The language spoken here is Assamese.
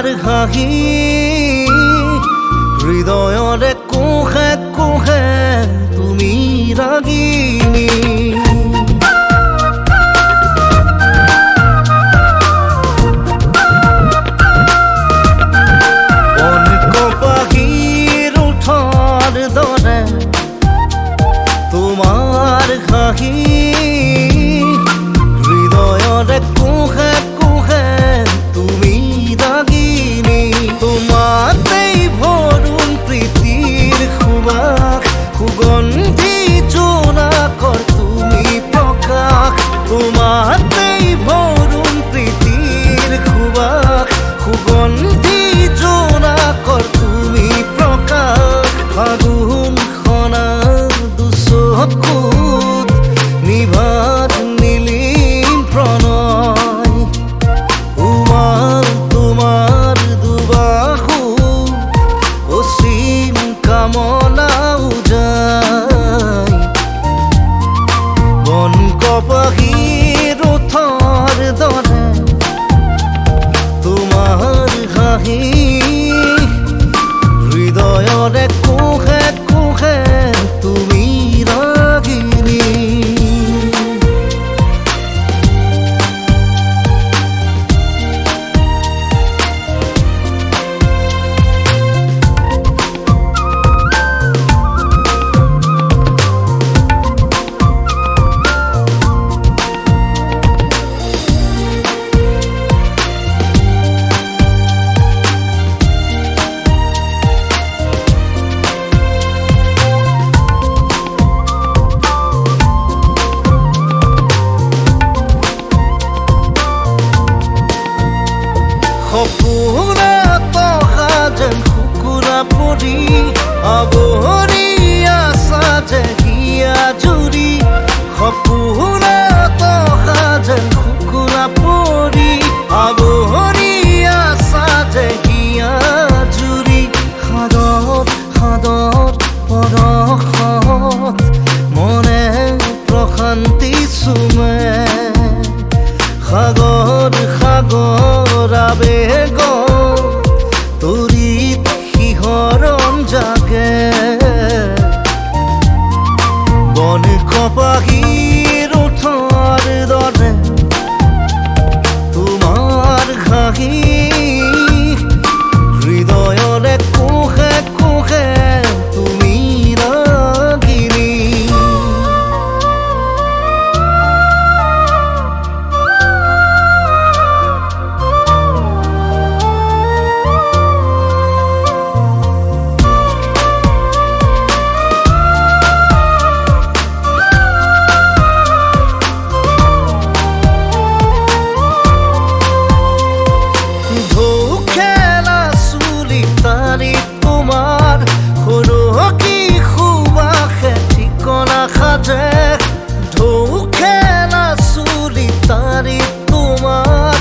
তোমাৰ হাঁহি হৃদয়ৰে কোহে কোহে তুমি ৰাগিনী কপাহীৰ উঠৰ দৰে তোমাৰ হাঁহি হৃদয়ৰে কোহে কোহে তুমি ৰাগিনী তোমাতেই ভৰুণ প্ৰীতিৰ সুবাস সুগন্ধি জোনাকৰ তুমি প্ৰকাশ তোমাতেই ভৰুণ প্ৰীতিৰ সুবাস সুগন্ধি জোনাকৰ তুমি প্ৰকাশ ফাগুন খনা দুচকুত নিভাত নীলিম প্ৰণয় উমাল তোমাৰ দুবাহু অসীম কামনা উজাই বন কপাহীৰ ওঠৰ দৰে তোমাৰ হাঁহি হৃদয়ৰে কোহে কোহে তুমি ৰাগিনী সপোনত অহা যেন শুকুৰা পৰি আৱৰি আছা যে হিয়া জুৰি সপোনত অহা যেন শুকুৰা পৰি আৱৰি আছা যে হিয়া জুৰি সাদত সাদত পৰশত মনে প্ৰশান্তি চুমে সাগৰ সাগৰ আবেগ তৰিত শিহৰণ জাগে বন কপাহীৰ ওঠৰ দৰে তোমাৰ হাঁহি হৃদয়ৰে কোহে কোহে তুমি ৰাগিনী তোমাৰ হৰকি সুবাসে ঠিকনা সাজে ঢৌ খেলা চুলি তাৰি তোমাৰ